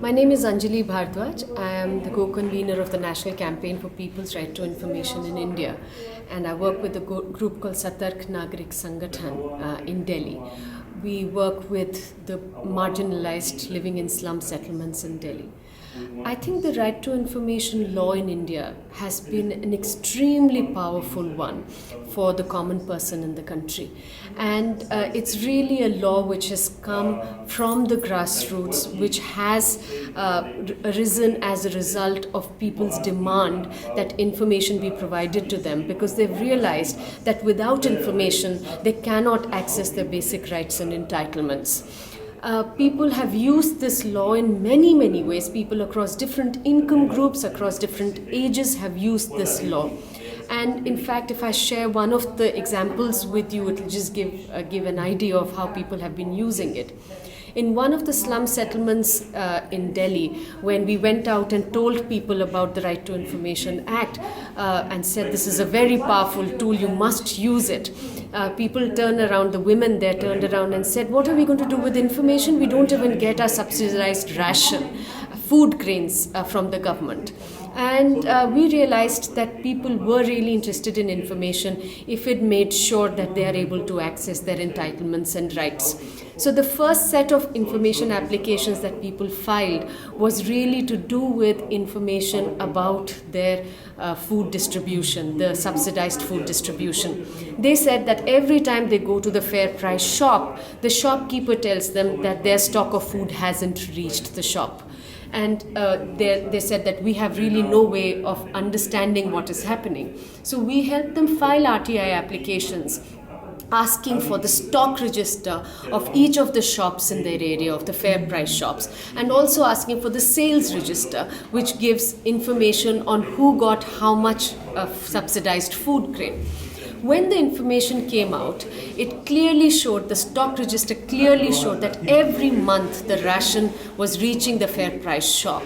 My name is Anjali Bhardwaj. I am the co-convener of the National Campaign for People's Right to Information in India, and I work with a group called Satark Nagrik Sangathan in Delhi. We work with the marginalized living in slum settlements in Delhi. I think the right to information law in India has been an extremely powerful one for the common person in the country. And it's really a law which has come from the grassroots, which has arisen as a result of people's demand that information be provided to them, because they've realized that without information, they cannot access their basic rights and entitlements. People have used this law in many, many ways. People across different income groups, across different ages have used this law. And in fact, if I share one of the examples with you, it will just give an idea of how people have been using it. In one of the slum settlements in Delhi, when we went out and told people about the Right to Information Act and said this is a very powerful tool, you must use it, people turned around, the women there turned around and said, what are we going to do with information? We don't even get our subsidized ration, food grains from the government. And we realized that people were really interested in information if it made sure that they are able to access their entitlements and rights. So the first set of information applications that people filed was really to do with information about their food distribution, the subsidized food distribution. They said that every time they go to the fair price shop, the shopkeeper tells them that their stock of food hasn't reached the shop. And they said that we have really no way of understanding what is happening. So we helped them file RTI applications asking for the stock register of each of the shops in their area, of the fair price shops, and also asking for the sales register, which gives information on who got how much subsidized food grain. When the information came out, it clearly showed, the stock register clearly showed that every month the ration was reaching the fair price shop.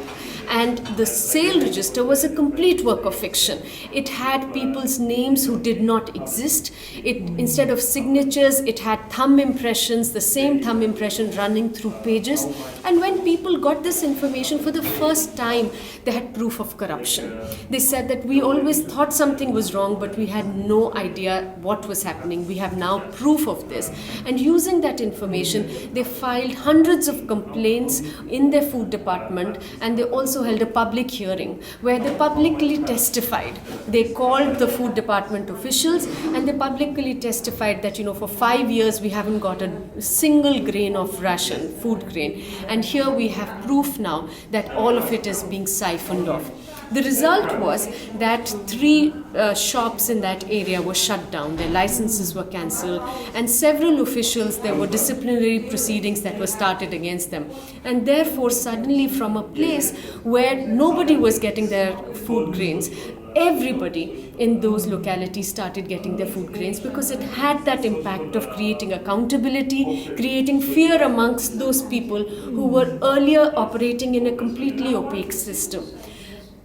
And the sale register was a complete work of fiction. It had people's names who did not exist. Instead of signatures, it had thumb impressions, the same thumb impression running through pages. And when people got this information for the first time, they had proof of corruption. They said that we always thought something was wrong, but we had no idea what was happening. We have now proof of this. And using that information, they filed hundreds of complaints in their food department, and they also held a public hearing where they publicly testified. They called the food department officials and they publicly testified that, for 5 years we haven't got a single grain of ration, food grain. And here we have proof now that all of it is being siphoned off. The result was that 3 shops in that area were shut down, their licenses were cancelled, and several officials, there were disciplinary proceedings that were started against them. And therefore, suddenly from a place where nobody was getting their food grains, everybody in those localities started getting their food grains, because it had that impact of creating accountability, creating fear amongst those people who were earlier operating in a completely opaque system.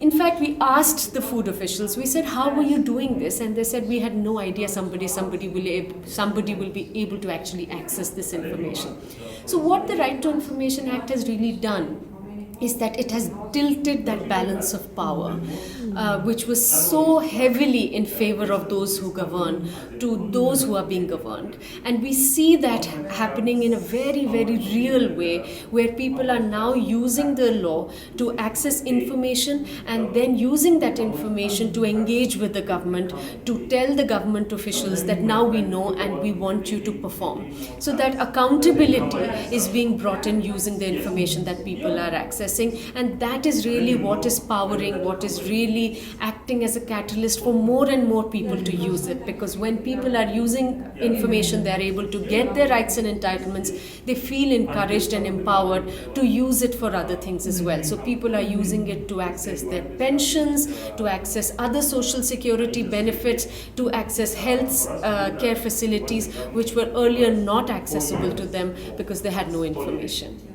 In fact, we asked the food officials, we said, how were you doing this? And they said, we had no idea somebody will be able to actually access this information. So what the Right to Information Act has really done is that it has tilted that balance of power, which was so heavily in favor of those who govern to those who are being governed. And we see that happening in a very, very real way, where people are now using the law to access information and then using that information to engage with the government, to tell the government officials that now we know and we want you to perform. So that accountability is being brought in using the information that people are accessing. And that is really what is powering, what is really acting as a catalyst for more and more people to use it. Because when people are using information, they are able to get their rights and entitlements, they feel encouraged and empowered to use it for other things as well. So people are using it to access their pensions, to access other social security benefits, to access health care facilities, which were earlier not accessible to them because they had no information.